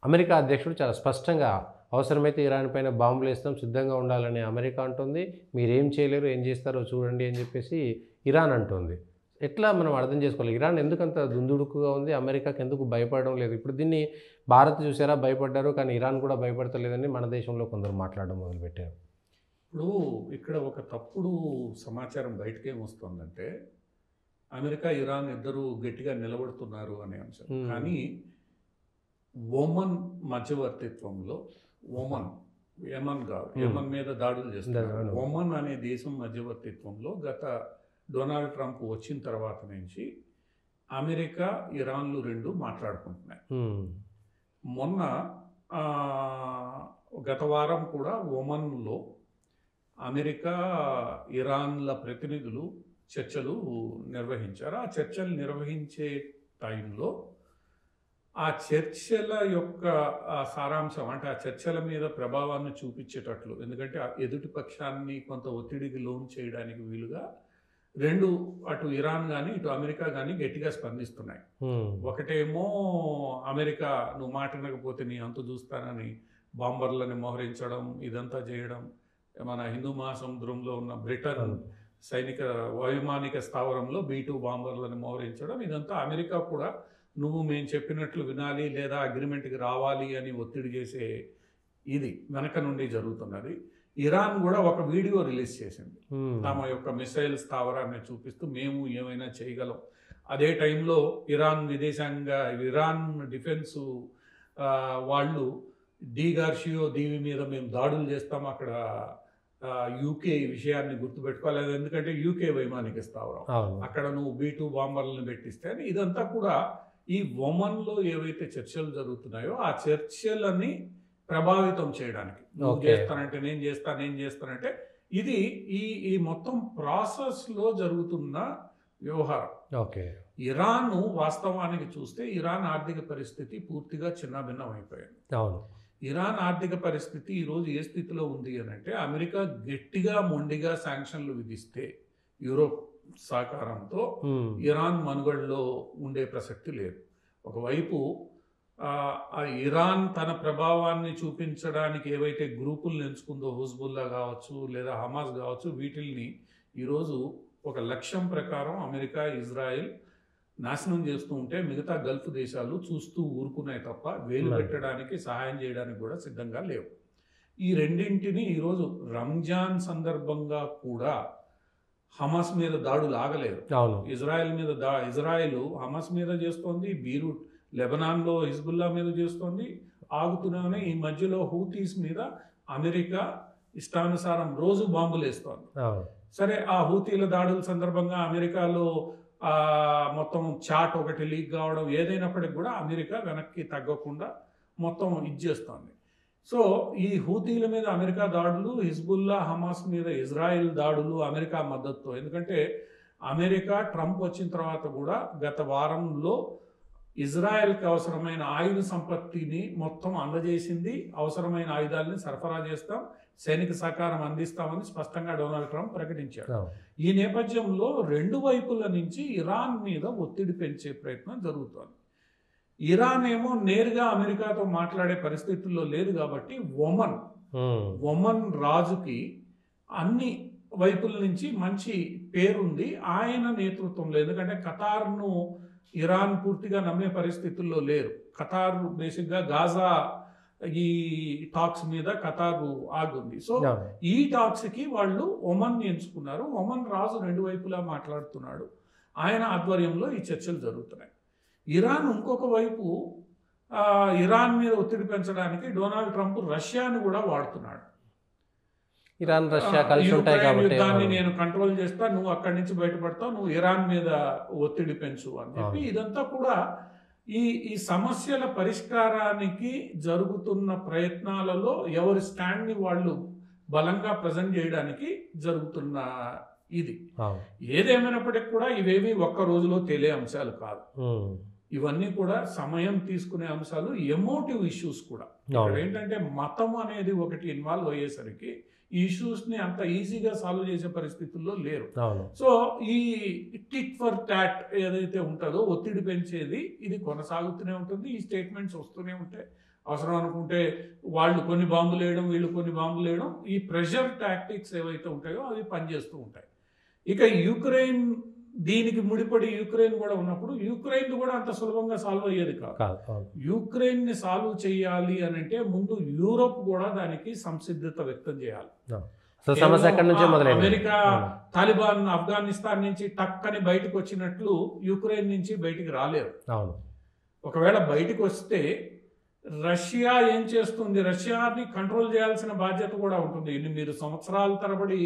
America అధ్యక్షుడు చాలా స్పష్టంగా అవసరమైతే ఇరాన్ పైన బాంబులు వేస్తాం సిద్ధంగా ఉండాలని అమెరికా అంటుంది. మీరేం చేయలేరు, ఏం చేస్తారో చూడండి అని చెప్పేసి ఇరాన్ అంటుంది. ఎట్లా మనం అర్థం చేసుకోవాలి? ఇరాన్ ఎందుకంత దుందుడుకుగా ఉంది? అమెరికాకి ఎందుకు భయపడడం లేదు? ఇప్పుడు దీన్ని భారత్ చూసారా భయపడ్డారు, కానీ ఇరాన్ కూడా భయపడతలేదని మన దేశంలో కొందరు మాట్లాడడం మొదలుపెట్టారు. ఇప్పుడు ఇక్కడ ఒక తప్పుడు సమాచారం బయటకేమొస్తుందంటే అమెరికా ఇరాన్ ఇద్దరు గట్టిగా నిలబడుతున్నారు అనే అంశం. కానీ ఒమన్ మధ్యవర్తిత్వంలో యమన్ కాదు, యమన్ మీద దాడులు చేస్తున్నారు. ఒమన్ అనే దేశం మధ్యవర్తిత్వంలో గత డొనాల్డ్ ట్రంప్ వచ్చిన తర్వాత నుంచి అమెరికా ఇరాన్లు రెండు మాట్లాడుకుంటున్నాయి. మొన్న గత వారం కూడా ఒమన్లో అమెరికా ఇరాన్ల ప్రతినిధులు చర్చలు నిర్వహించారు. ఆ చర్చలు నిర్వహించే టైంలో ఆ చర్చల యొక్క సారాంశం అంటే ఆ చర్చల మీద ప్రభావాన్ని చూపించేటట్లు, ఎందుకంటే ఎదుటి పక్షాన్ని కొంత ఒత్తిడికి లోన్ చేయడానికి వీలుగా రెండు, అటు ఇరాన్ కానీ ఇటు అమెరికా కానీ గట్టిగా స్పందిస్తున్నాయి. ఒకటేమో అమెరికా నువ్వు మాట వినకపోతే నీ అంతు చూస్తానని బాంబర్లను మోహరించడం, ఇదంతా చేయడం, మన హిందూ మహాసముద్రంలో ఉన్న బ్రిటన్ సైనిక వైమానిక స్థావరంలో B-2 బాంబర్లను మోహరించడం, ఇదంతా అమెరికా కూడా నువ్వు మేము చెప్పినట్లు వినాలి లేదా అగ్రిమెంట్కి రావాలి అని ఒత్తిడి చేసే ఇది వెనక నుండి జరుగుతున్నది. ఇరాన్ కూడా ఒక వీడియో రిలీజ్ చేసింది తమ యొక్క మిసైల్ స్థావరాన్ని చూపిస్తూ మేము ఏమైనా చేయగలం. అదే టైంలో ఇరాన్ డిఫెన్స్ వాళ్ళు గార్షియో దీవి మీద మేము దాడులు చేస్తాం, అక్కడ యూకే విషయాన్ని గుర్తుపెట్టుకోలేదు, ఎందుకంటే యూకే వైమానిక స్థావరం, అక్కడ నువ్వు B-2 బాంబర్లను పెట్టిస్తే అని. ఇదంతా కూడా ఈ ఒమన్లో ఏవైతే చర్చలు జరుగుతున్నాయో ఆ చర్చలని ప్రభావితం చేయడానికి, నువ్వు చేస్తానంటే నేను చేస్తానంటే ఇది ఈ మొత్తం ప్రాసెస్లో జరుగుతున్న వ్యవహారం. ఇరాన్ వాస్తవానికి చూస్తే ఇరాన్ ఆర్థిక పరిస్థితి పూర్తిగా చిన్నభిన్నం అయిపోయింది. ఇరాన్ ఆర్థిక పరిస్థితి ఈరోజు ఏ స్థితిలో ఉంది అని అంటే, అమెరికా గట్టిగా మొండిగా శాంక్షన్లు విధిస్తే యూరోప్ సహకారంతో ఇరాన్ మనుగడలో ఉండే ప్రసక్తి లేదు. ఒకవైపు ఇరాన్ తన ప్రభావాన్ని చూపించడానికి ఏవైతే గ్రూపులను ఎంచుకుందో, హుజ్బుల్లా కావచ్చు లేదా హమాస్ కావచ్చు, వీటిల్ని ఈరోజు ఒక లక్ష్యం ప్రకారం అమెరికా, ఇజ్రాయెల్ నాశనం చేస్తూ ఉంటే మిగతా గల్ఫ్ దేశాలు చూస్తూ ఊరుకున్నాయి తప్ప వేలు పెట్టడానికి, సహాయం చేయడానికి కూడా సిద్ధంగా లేవు. ఈ రెండింటిని ఈరోజు రంజాన్ సందర్భంగా కూడా హమాస్ మీద దాడులు ఆగలేదు. ఇజ్రాయెల్ హమాస్ మీద చేస్తోంది, బీరూట్ లెబనాన్లో హిజ్బుల్లా మీద చేస్తోంది, ఆగుతూనే ఈ మధ్యలో హూతీస్ మీద అమెరికా ఇష్టానుసారం రోజు బాంబులు వేస్తోంది. సరే, ఆ హూతీల దాడుల సందర్భంగా అమెరికాలో మొత్తం చాట్ ఒకటి లీక్ కావడం, ఏదైనప్పటికీ కూడా అమెరికా వెనక్కి తగ్గకుండా మొత్తం ఇచ్చేస్తోంది. సో ఈ హూతీల మీద అమెరికా దాడులు, హిజ్బుల్లా హమాస్ మీద ఇజ్రాయెల్ దాడులు అమెరికా మద్దతుతో. ఎందుకంటే అమెరికా ట్రంప్ వచ్చిన తర్వాత కూడా గత వారంలో ఇజ్రాయెల్కి అవసరమైన ఆయుధ సంపత్తిని మొత్తం అందజేసింది, అవసరమైన ఆయుధాలని సరఫరా చేస్తాం, సైనిక సహకారం అందిస్తామని స్పష్టంగా డొనాల్డ్ ట్రంప్ ప్రకటించాడు. ఈ నేపథ్యంలో రెండు వైపుల నుంచి ఇరాన్ మీద ఒత్తిడి పెంచే ప్రయత్నం జరుగుతోంది. ఇరాన్ ఏమో నేరుగా అమెరికాతో మాట్లాడే పరిస్థితుల్లో లేదు కాబట్టి ఒమన్ రాజుకి అన్ని వైపుల నుంచి మంచి పేరుంది ఆయన నేతృత్వంలో. ఎందుకంటే ఖతార్ను ఇరాన్ పూర్తిగా నమ్మే పరిస్థితుల్లో లేరు. ఖతార్ బేసిక్గా గాజా ఈ టాక్స్ మీద ఖతార్ ఆగుంది. సో ఈ టాక్స్కి వాళ్ళు ఒమన్ ఎంచుకున్నారు. ఒమన్ రాజు రెండు వైపులా మాట్లాడుతున్నాడు, ఆయన ఆధ్వర్యంలో ఈ చర్చలు జరుగుతున్నాయి. ఇరాన్ ఇంకొక వైపు ఇరాన్ మీద ఒత్తిడి పెంచడానికి డొనాల్డ్ ట్రంప్ రష్యాని కూడా వాడుతున్నాడు. ఇరాన్ రష్యా కలిసి ఉంటాయి కాబట్టి యుద్ధాన్ని నేను కంట్రోల్ చేస్తా, నువ్వు అక్కడి నుంచి బయటపడతావు, నువ్వు ఇరాన్ మీద ఒత్తిడి పెంచు అని చెప్పి ఇదంతా కూడా ఈ సమస్యల పరిష్కారానికి జరుగుతున్న ప్రయత్నాలలో ఎవరి స్టాండ్ని వాళ్ళు బలంగా ప్రజెంట్ చేయడానికి జరుగుతున్న ఇది. ఏదేమైనప్పటికీ కూడా ఇవేవి ఒక్క రోజులో తేలే అంశాలు కాదు. ఇవన్నీ కూడా సమయం తీసుకునే అంశాలు, ఎమోటివ్ ఇష్యూస్ కూడా. ఏంటంటే మతం అనేది ఒకటి ఇన్వాల్వ్ అయ్యేసరికి ఈ ఇష్యూస్ని అంత ఈజీగా సాల్వ్ చేసే పరిస్థితుల్లో లేరు. సో ఈ టిట్ ఫర్ టాట్ ఏదైతే ఉంటుందో ఒత్తిడి పెంచేది, ఇది కొనసాగుతూనే ఉంటుంది. ఈ స్టేట్మెంట్స్ వస్తూనే ఉంటాయి. అవసరం అనుకుంటే వాళ్ళు కొన్ని బాంబులు వేయడం, వీళ్ళు కొన్ని బాంబులు వేయడం, ఈ ప్రెషర్ టాక్టిక్స్ ఏవైతే ఉంటాయో అవి పనిచేస్తూ ఉంటాయి. ఇక యుక్రెయిన్, దీనికి ముడిపడి యుక్రెయిన్ కూడా ఉన్నప్పుడు యుక్రెయిన్ కూడా అంత సులభంగా సాల్వ్ అయ్యేది కాదు. యుక్రెయిన్ ని సాల్వ్ చేయాలి అని అంటే ముందు యూరోప్ కూడా దానికి సంసిద్ధత వ్యక్తం చేయాలి. అమెరికా తాలిబాన్ ఆఫ్ఘనిస్తాన్ నుంచి టక్కని బయటకు వచ్చినట్లు యుక్రెయిన్ నుంచి బయటికి రాలేరు. ఒకవేళ బయటకు వస్తే రష్యా ఏం చేస్తుంది, రష్యాని కంట్రోల్ చేయాల్సిన బాధ్యత కూడా ఉంటుంది. మీరు సంవత్సరాల తరబడి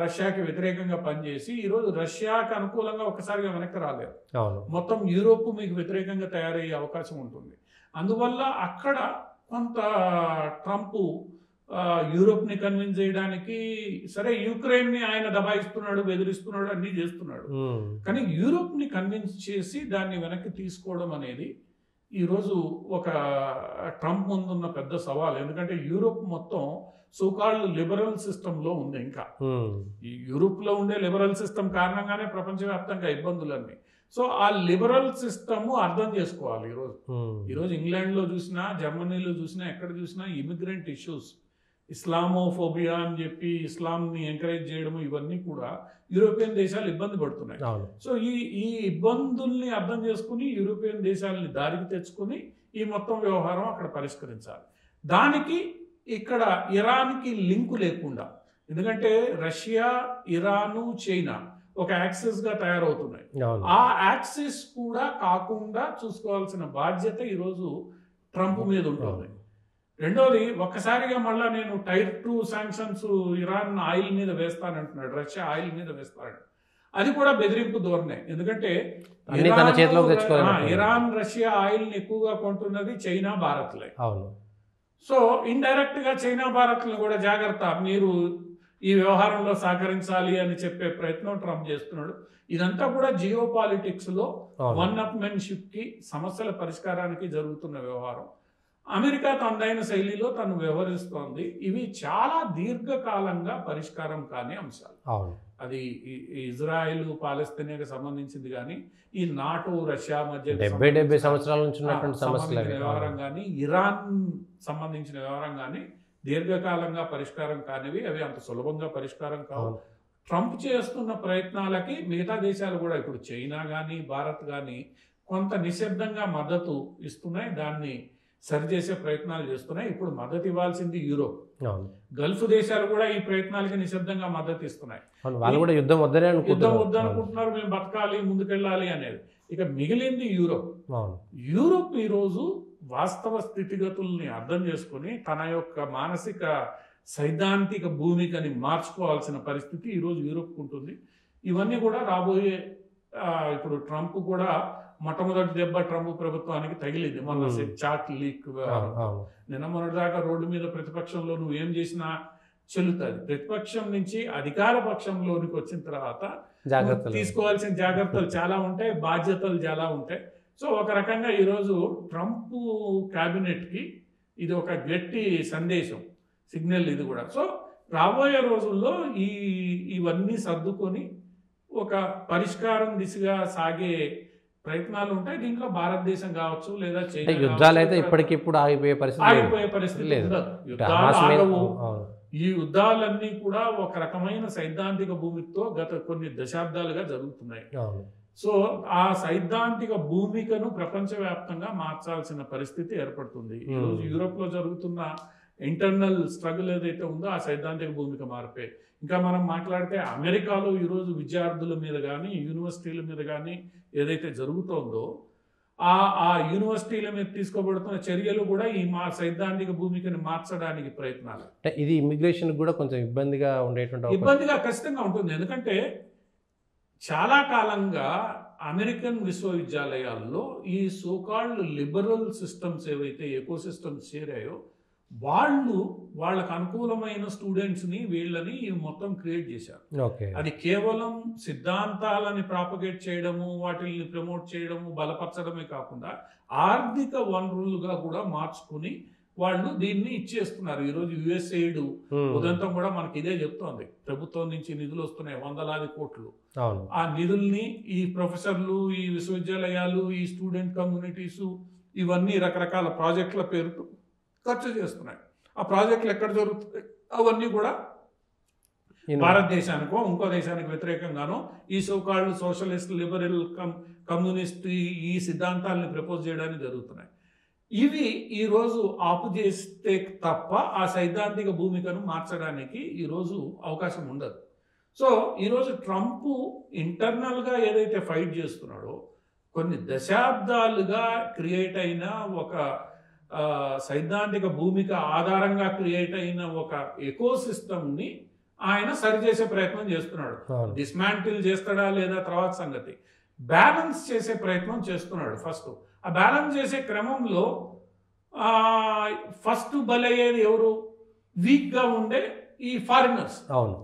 రష్యాకి వ్యతిరేకంగా పనిచేసి ఈరోజు రష్యాకి అనుకూలంగా ఒకసారిగా వెనక్కి రాలేరు. మొత్తం యూరోప్ మీకు వ్యతిరేకంగా తయారయ్యే అవకాశం ఉంటుంది. అందువల్ల అక్కడ కొంత ట్రంప్ యూరోప్ని కన్విన్స్ చేయడానికి, సరే యుక్రెయిన్ని ఆయన దబాయిస్తున్నాడు, బెదిరిస్తున్నాడు, అన్నీ చేస్తున్నాడు, కానీ యూరోప్ని కన్విన్స్ చేసి దాన్ని వెనక్కి తీసుకోవడం అనేది ఈరోజు ఒక ట్రంప్ ముందున్న పెద్ద సవాల్. ఎందుకంటే యూరోప్ మొత్తం సోకాల్డ్ లిబరల్ సిస్టంలో ఉంది. ఇంకా ఈ యూరోప్లో ఉండే లిబరల్ సిస్టమ్ కారణంగానే ప్రపంచవ్యాప్తంగా ఇబ్బందులన్నీ. సో ఆ లిబరల్ సిస్టమ్ అర్థం చేసుకోవాలి. ఈరోజు ఇంగ్లాండ్లో చూసినా, జర్మనీలో చూసినా, ఎక్కడ చూసినా ఇమిగ్రెంట్ ఇష్యూస్, ఇస్లామోఫోబియా అని చెప్పి ఇస్లాంని ఎంకరేజ్ చేయడం, ఇవన్నీ కూడా యూరోపియన్ దేశాలు ఇబ్బంది పడుతున్నాయి. సో ఈ ఇబ్బందుల్ని అర్థం చేసుకుని యూరోపియన్ దేశాలని దారికి తెచ్చుకుని ఈ మొత్తం వ్యవహారం అక్కడ పరిష్కరించాలి. దానికి ఇక్కడ ఇరాన్కి లింకు లేకుండా, ఎందుకంటే రష్యా, ఇరాను, చైనా ఒక యాక్సిస్ గా తయారవుతున్నాయి. ఆ యాక్సిస్ కూడా కాకుండా చూసుకోవాల్సిన బాధ్యత ఈరోజు ట్రంప్ మీద ఉంటుంది. రెండోది, ఒక్కసారిగా మళ్ళా నేను టైర్ 2 శాంక్షన్స్ ఇరాన్ ఆయిల్ మీద వేస్తానంటున్నాడు, రష్యా ఆయిల్ మీద వేస్తాడు. అది కూడా బెదిరింపు ధోరణే. ఎందుకంటే ఇరాన్ రష్యా ఆయిల్ ని ఎక్కువగా కొంటున్నది చైనా, భారత్లే. సో ఇండైరెక్ట్ గా చైనా, భారత్లను కూడా జాగ్రత్త, మీరు ఈ వ్యవహారంలో సహకరించాలి అని చెప్పే ప్రయత్నం ట్రంప్ చేస్తున్నాడు. ఇదంతా కూడా జియో పాలిటిక్స్ లో వన్ అప్ మెన్షిప్ కి, సమస్యల పరిష్కారానికి జరుగుతున్న వ్యవహారం. అమెరికా తనదైన శైలిలో తను వ్యవహరిస్తోంది. ఇవి చాలా దీర్ఘకాలంగా పరిష్కారం కాని అంశాలు. అది ఇజ్రాయెల్, పాలస్తీనాకి సంబంధించింది కానీ, ఈ నాటో, రష్యా మధ్య 70 సంవత్సరాల నుంచి వ్యవహారం కానీ, ఇరాన్ సంబంధించిన వ్యవహారం కానీ దీర్ఘకాలంగా పరిష్కారం కానివి. అవి అంత సులభంగా పరిష్కారం కావు. ట్రంప్ చేస్తున్న ప్రయత్నాలకి మిగతా దేశాలు కూడా, ఇప్పుడు చైనా కానీ, భారత్ కానీ కొంత నిశ్శబ్దంగా మద్దతు ఇస్తున్నాయి. దాన్ని సరిచేసే ప్రయత్నాలు చేస్తున్నాయి. ఇప్పుడు మద్దతు ఇవ్వాల్సింది యూరోప్. గల్ఫ్ దేశాలు కూడా ఈ ప్రయత్నాలకి నిశ్శబ్దంగా మద్దతు ఇస్తున్నాయి. వాళ్ళు కూడా యుద్ధం వద్దనుకుంటున్నారు, మేము బతకాలి, ముందుకెళ్ళాలి అనేది. ఇక మిగిలింది యూరోప్. యూరోప్ ఈరోజు వాస్తవ స్థితిగతుల్ని అర్థం చేసుకుని తన యొక్క మానసిక సైద్ధాంతిక భూమికని మార్చుకోవాల్సిన పరిస్థితి ఈరోజు యూరోప్ ఉంటుంది. ఇవన్నీ కూడా రాబోయే, ఇప్పుడు ట్రంప్ కూడా మొట్టమొదటి దెబ్బ ట్రంప్ ప్రభుత్వానికి తగిలింది మొన్న చాట్ లీక్ వ్యవహారం. నిన్న మొన్నటిదాకా రోడ్డు మీద ప్రతిపక్షంలో నువ్వేం చేసినా చెల్లుతుంది. ప్రతిపక్షం నుంచి అధికార పక్షంలోనికి వచ్చిన తర్వాత తీసుకోవాల్సిన జాగ్రత్తలు చాలా ఉంటాయి, బాధ్యతలు చాలా ఉంటాయి. సో ఒక రకంగా ఈరోజు ట్రంప్ క్యాబినెట్కి ఇది ఒక గట్టి సందేశం, సిగ్నల్ ఇది కూడా. సో రాబోయే రోజుల్లో ఇవన్నీ సర్దుకొని ఒక పరిష్కారం దిశగా సాగే ప్రయత్నాలు ఉంటాయి. దీంట్లో భారతదేశం కావచ్చు, లేదా చైనా, యుద్ధాలు అయితే ఇప్పటికిప్పుడు ఆగిపోయే పరిస్థితి లేదు. ఈ యుద్ధాలన్నీ కూడా ఒక రకమైన సైద్ధాంతిక భూమితో గత కొన్ని దశాబ్దాలుగా జరుగుతున్నాయి. సో ఆ సైద్ధాంతిక భూమికను ప్రపంచవ్యాప్తంగా మార్చాల్సిన పరిస్థితి ఏర్పడుతుంది. ఈరోజు యూరోప్ లో జరుగుతున్న ఇంటర్నల్ స్ట్రగుల్ ఏదైతే ఉందో ఆ సైద్ధాంతిక భూమిక మార్పే. ఇంకా మనం మాట్లాడితే అమెరికాలో ఈరోజు విద్యార్థుల మీద కానీ, యూనివర్సిటీల మీద కానీ ఏదైతే జరుగుతోందో ఆ యూనివర్సిటీల మీద తీసుకోబడుతున్న చర్యలు కూడా ఈ సైద్ధాంతిక భూమికని మార్చడానికి ప్రయత్నాలు. ఇది ఇమిగ్రేషన్ కూడా కొంచెం ఇబ్బందిగా ఖచ్చితంగా ఉంటుంది. ఎందుకంటే చాలా కాలంగా అమెరికన్ విశ్వవిద్యాలయాల్లో ఈ సోకాల్డ్ లిబరల్ సిస్టమ్స్ ఏవైతే ఎకో సిస్టమ్స్ చేరాయో వాళ్ళకు అనుకూలమైన స్టూడెంట్స్ని, వీళ్ళని మొత్తం క్రియేట్ చేశారు. అది కేవలం సిద్ధాంతాలని ప్రాపగేట్ చేయడము, వాటిని ప్రమోట్ చేయడము, బలపరచడమే కాకుండా ఆర్థిక వనరులుగా కూడా మార్చుకుని వాళ్ళు దీన్ని ఇచ్చేస్తున్నారు. ఈరోజు యుఎస్ఎయిడ్ ఉదంతం కూడా మనకి ఇదే చెప్తోంది. ప్రభుత్వం నుంచి నిధులు వస్తున్నాయి, వందలాది కోట్లు. ఆ నిధుల్ని ఈ ప్రొఫెసర్లు, ఈ విశ్వవిద్యాలయాలు, ఈ స్టూడెంట్ కమ్యూనిటీసు ఇవన్నీ రకరకాల ప్రాజెక్టుల పేరుతో ఖర్చు చేస్తున్నాయి. ఆ ప్రాజెక్టులు ఎక్కడ జరుగుతున్నాయి అవన్నీ కూడా భారతదేశానికో ఇంకో దేశానికి వ్యతిరేకంగానో ఈ సోకాల్డ్ సోషలిస్ట్ లిబరల్ కమ్యూనిస్ట్ ఈ సిద్ధాంతాలని ప్రపోజ్ చేయడానికి జరుగుతున్నాయి. ఇవి ఈరోజు ఆపు చేస్తే తప్ప ఆ సైద్ధాంతిక భూమికను మార్చడానికి ఈరోజు అవకాశం ఉండదు. సో ఈరోజు ట్రంప్ ఇంటర్నల్గా ఏదైతే ఫైట్ చేస్తున్నాడో కొన్ని దశాబ్దాలుగా క్రియేట్ అయిన ఒక సైద్ధాంతిక భూమిక ఆధారంగా క్రియేట్ అయిన ఒక ఎకోసిస్టమ్ని ఆయన సరిచేసే ప్రయత్నం చేస్తున్నాడు. డిస్మాంటిల్ చేస్తాడా లేదా తర్వాత సంగతి. బ్యాలెన్స్ చేసే ప్రయత్నం చేస్తున్నాడు. ఫస్ట్ ఆ బ్యాలెన్స్ చేసే క్రమంలో ఫస్ట్ బలయ్యేది ఎవరు? వీక్గా ఉండే ఈ ఫారినర్స్. అవును,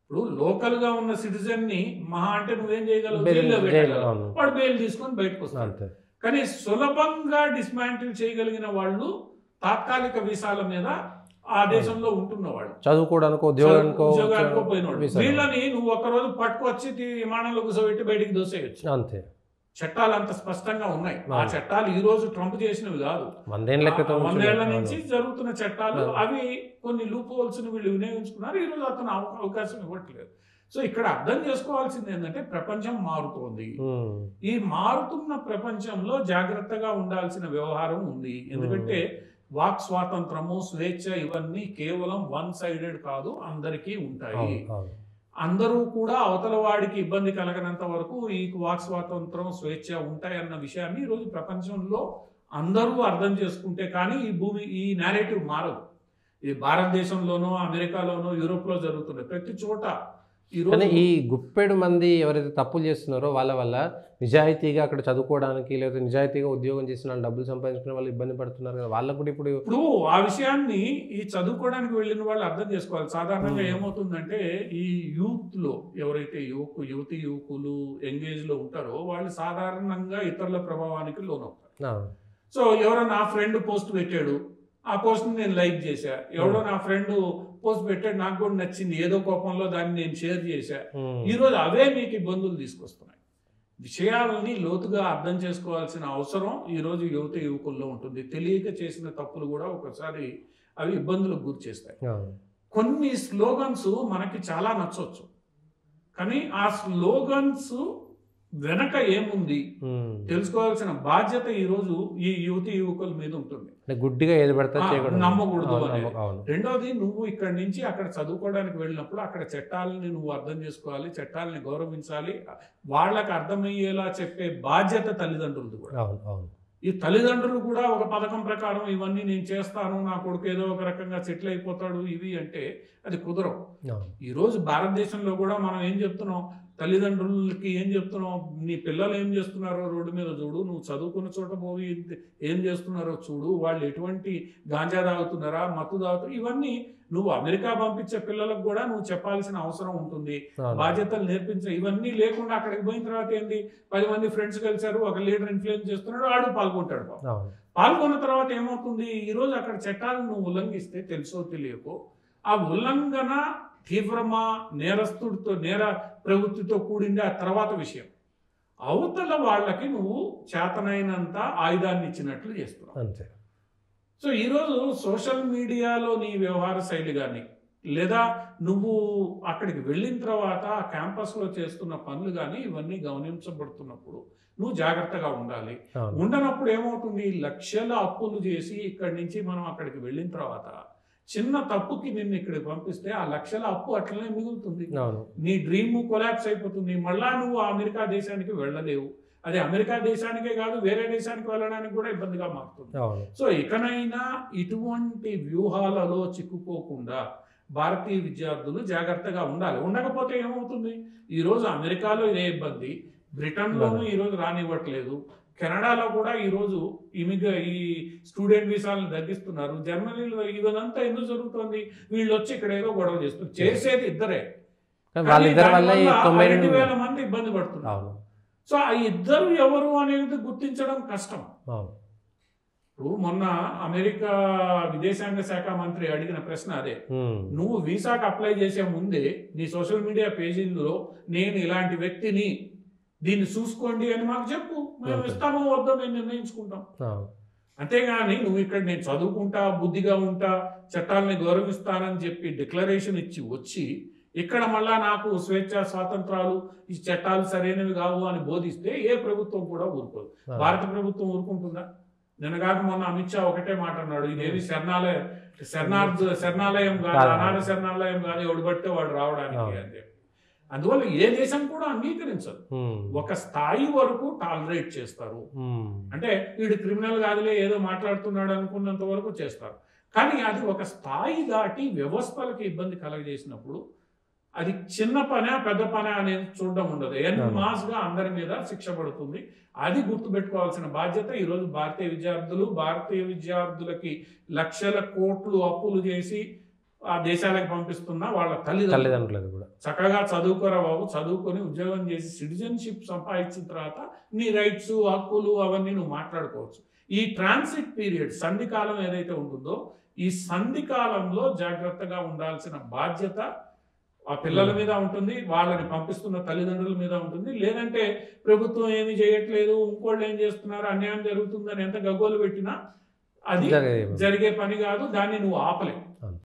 ఇప్పుడు లోకల్గా ఉన్న సిటిజన్ని మహా అంటే నువ్వేం చేయగలవు? జైల్లో పెట్టగలవు. వాడు బెయిల్ తీసుకొని బయటకు వస్తాడు. కానీ సులభంగా డిస్మాంటిల్ చేయగలిగిన వాళ్ళు తాత్కాలిక వీసాల మీద ఆ దేశంలో ఉంటున్న వాళ్ళు, చదువుకోవడానికో ఉద్యోగానికో పోయినవాడు. వీళ్ళని నువ్వు ఒక్కరోజు పట్టుకొచ్చి విమానంలో కూర్చోబెట్టి బయటికి దోసేయచ్చు. అంతే. చట్టాలు అంత స్పష్టంగా ఉన్నాయి. ఆ చట్టాలు ఈ రోజు ట్రంప్ చేసినవి కాదు, 100 ఏళ్ల నుంచి జరుగుతున్న చట్టాలు. అవి కొన్ని లూప్ హోల్స్ ని వీళ్ళు వినియోగించుకున్నారు. ఈ రోజు అతను అవకాశం ఇవ్వట్లేదు. సో ఇక్కడ అర్థం చేసుకోవాల్సింది ఏంటంటే ప్రపంచం మారుతోంది. ఈ మారుతున్న ప్రపంచంలో జాగ్రత్తగా ఉండాల్సిన వ్యవహారం ఉంది. ఎందుకంటే వాక్ స్వాతంత్రము, స్వేచ్ఛ ఇవన్నీ కేవలం వన్ సైడెడ్ కాదు, అందరికీ ఉంటాయి. అందరూ కూడా అవతల వాడికి ఇబ్బంది కలగనంత వరకు ఈ వాక్ స్వాతంత్రం, స్వేచ్ఛ ఉంటాయన్న విషయాన్ని ఈరోజు ప్రపంచంలో అందరూ అర్థం చేసుకుంటే కానీ ఈ నేరేటివ్ మారదు. ఇది భారతదేశంలోనో, అమెరికాలోనో, యూరోప్లో జరుగుతుంది ప్రతి చోట. కానీ ఈ గుప్పెడు మంది ఎవరైతే తప్పులు చేస్తున్నారో వాళ్ళ వల్ల నిజాయితీగా అక్కడ చదువుకోవడానికి లేదా నిజాయితీగా ఉద్యోగం చేసిన డబ్బులు సంపాదించుకునే వాళ్ళు ఇబ్బంది పడుతున్నారు కదా, వాళ్ళకు కూడా ఇప్పుడు ఆ విషయాన్ని ఈ చదువుకోవడానికి వెళ్ళిన వాళ్ళు అర్థం చేసుకోవాలి. సాధారణంగా ఏమవుతుందంటే ఈ యూత్ లో ఎవరైతే యువకులు ఎంగేజ్ లో ఉంటారో వాళ్ళు సాధారణంగా ఇతరుల ప్రభావానికి లోనవుతారు. సో ఎవరో నా ఫ్రెండ్ పోస్ట్ పెట్టాడు, ఆ పోస్ట్ నేను లైక్ చేశా. ఎవడో నా ఫ్రెండ్ పోస్ట్ పెట్టాడు, నాకు కూడా నచ్చింది, ఏదో కోపంలో దాన్ని నేను షేర్ చేశా. ఈరోజు అవే మీకు ఇబ్బందులు తీసుకొస్తున్నాయి. విషయాలని లోతుగా అర్థం చేసుకోవాల్సిన అవసరం ఈరోజు యువకుల్లో ఉంటుంది. తెలియక చేసిన తప్పులు కూడా ఒకసారి అవి ఇబ్బందులకు గురి చేస్తాయి. కొన్ని స్లోగన్స్ మనకి చాలా నచ్చవచ్చు, కానీ ఆ స్లోగన్స్ వెనక ఏముంది తెలుసుకోవాల్సిన బాధ్యత ఈరోజు ఈ యువకుల మీద ఉంటుంది. గుడ్డిగా ఏది పడతా నమ్మకూడదు అనేది. రెండోది, నువ్వు ఇక్కడి నుంచి అక్కడ చదువుకోవడానికి వెళ్ళినప్పుడు అక్కడ చట్టాలని నువ్వు అర్థం చేసుకోవాలి, చట్టాలని గౌరవించాలి. వాళ్ళకి అర్థమయ్యేలా చెప్పే బాధ్యత తల్లిదండ్రులది కూడా. ఈ తల్లిదండ్రులు కూడా ఒక పథకం ప్రకారం ఇవన్నీ నేను చేస్తాను, నా కొడుకు ఏదో ఒక రకంగా సెటిల్ అయిపోతాడు ఇవి అంటే అది కుదరవు. ఈరోజు భారతదేశంలో కూడా మనం ఏం చెప్తున్నాం, తల్లిదండ్రులకి ఏం చెప్తున్నావు, నీ పిల్లలు ఏం చేస్తున్నారో రోడ్డు మీద చూడు, నువ్వు చదువుకున్న చోట పోయి ఏం చేస్తున్నారో చూడు, వాళ్ళు ఎటువంటి గాంజా తాగుతున్నారా, మత్తు తాగుతారు, ఇవన్నీ నువ్వు అమెరికా పంపించే పిల్లలకు కూడా నువ్వు చెప్పాల్సిన అవసరం ఉంటుంది. బాధ్యతలు నేర్పించే. ఇవన్నీ లేకుండా అక్కడికి పోయిన తర్వాత ఏంది, 10 మంది ఫ్రెండ్స్ కలిశారు, ఒక లీడర్ ఇన్ఫ్లుయెన్స్ చేస్తున్నాడు, ఆడు పాల్గొంటాడు. పాల్గొన్న తర్వాత ఏమవుతుంది, ఈరోజు అక్కడ చట్టాలను నువ్వు ఉల్లంఘిస్తే తెలుసో తెలియకో ఆ ఉల్లంఘన తీవ్రమా, నేరస్తుడితో నేర ప్రవృత్తితో కూడింది ఆ తర్వాత విషయం. అవతల వాళ్ళకి నువ్వు చేతనైనంత ఆయుధాన్ని ఇచ్చినట్లు చేస్తున్నావు అంతే. సో ఈరోజు సోషల్ మీడియాలో నీ వ్యవహార శైలి కానీ లేదా నువ్వు అక్కడికి వెళ్ళిన తర్వాత క్యాంపస్లో చేస్తున్న పనులు కానీ ఇవన్నీ గమనించబడుతున్నప్పుడు నువ్వు జాగ్రత్తగా ఉండాలి. ఉండనప్పుడు ఏమవుతుంది, లక్షల అప్పులు చేసి ఇక్కడి నుంచి మనం అక్కడికి వెళ్ళిన తర్వాత చిన్న తప్పుకి నిన్ను ఇక్కడికి పంపిస్తే ఆ లక్షల అప్పు అట్లనే మిగులుతుంది. నీ డ్రీమ్ కొలాప్స్ అయిపోతుంది. మళ్ళా నువ్వు అమెరికా దేశానికి వెళ్ళలేవు. అది అమెరికా దేశానికే కాదు, వేరే దేశానికి వెళ్ళడానికి కూడా ఇబ్బందిగా మారుతుంది. సో ఇకనైనా ఇటువంటి వ్యూహాలలో చిక్కుకోకుండా భారతీయ విద్యార్థులు జాగ్రత్తగా ఉండాలి. ఉండకపోతే ఏమవుతుంది, ఈరోజు అమెరికాలో ఇదే ఇబ్బంది, బ్రిటన్లోనూ ఈరోజు రానివ్వట్లేదు, కెనడాలో కూడా ఈరోజు ఈ స్టూడెంట్ వీసాలను తగ్గిస్తున్నారు, జర్మనీలో ఇదంతా ఎందుకు జరుగుతుంది, వీళ్ళు వచ్చి ఇక్కడ ఏదో గొడవ చేస్తున్నారు. చేసేది ఇద్దరే, 2,000 మంది ఇబ్బంది పడుతున్నారు. సో ఆ ఇద్దరు ఎవరు అనేది గుర్తించడం కష్టం. ఇప్పుడు మొన్న అమెరికా విదేశాంగ శాఖ మంత్రి అడిగిన ప్రశ్న అదే, నువ్వు వీసాకు అప్లై చేసే ముందే నీ సోషల్ మీడియా పేజీల్లో నేను ఇలాంటి వ్యక్తిని, దీన్ని చూసుకోండి అని మాకు చెప్పు, మేము ఇస్తామో వద్దో మేము నిర్ణయించుకుంటాం. అంతేగాని నువ్వు ఇక్కడ నేను చదువుకుంటా, బుద్ధిగా ఉంటా, చట్టాలని గౌరవిస్తానని చెప్పి డిక్లరేషన్ ఇచ్చి వచ్చి ఇక్కడ మళ్ళా నాకు స్వేచ్ఛ స్వాతంత్రాలు ఈ చట్టాలు సరైనవి కావు అని బోధిస్తే ఏ ప్రభుత్వం కూడా ఊరుకోదు. భారత ప్రభుత్వం ఊరుకుంటుందా? నిన్నగాక మొన్న అమిత్ షా ఒకటే మాట అన్నాడు, ఇదేమి శరణాలయం కాదు, అనాథ శరణాలయం కాదు, ఎవడు పడితే వాడు రావడానికి అని చెప్పి. అందువల్ల ఏ దేశం కూడా అంగీకరించదు. ఒక స్థాయి వరకు టాలరేట్ చేస్తారు. అంటే వీడు క్రిమినల్ కాదులే ఏదో మాట్లాడుతున్నాడు అనుకున్నంత వరకు చేస్తారు. కానీ అది ఒక స్థాయి దాటి వ్యవస్థలకు ఇబ్బంది కలగజేసినప్పుడు అది చిన్న పనా పెద్ద పనా అనేది చూడడం ఉండదు. మాస్గా అందరి మీద శిక్ష పడుతుంది. అది గుర్తుపెట్టుకోవాల్సిన బాధ్యత ఈరోజు భారతీయ విద్యార్థులకి లక్షల కోట్లు అప్పులు చేసి ఆ దేశాలకు పంపిస్తున్న వాళ్ళ తల్లిదండ్రులకు కూడా చక్కగా చదువుకోరా బాబు, చదువుకొని ఉద్యోగం చేసి సిటిజన్షిప్ సంపాదించిన తర్వాత నీ రైట్స్ హక్కులు అవన్నీ నువ్వు మాట్లాడుకోవచ్చు. ఈ ట్రాన్సిట్ పీరియడ్ సంధికాలం ఏదైతే ఉంటుందో ఈ సంధికాలంలో జాగ్రత్తగా ఉండాల్సిన బాధ్యత ఆ పిల్లల మీద ఉంటుంది, వాళ్ళని పంపిస్తున్న తల్లిదండ్రుల మీద ఉంటుంది. లేదంటే ప్రభుత్వం ఏమీ చేయట్లేదు, ఇంకోళ్ళు ఏం చేస్తున్నారు, అన్యాయం జరుగుతుందని ఎంత గగ్గోలు పెట్టినా అది జరిగే పని కాదు, దాన్ని నువ్వు ఆపలేవు.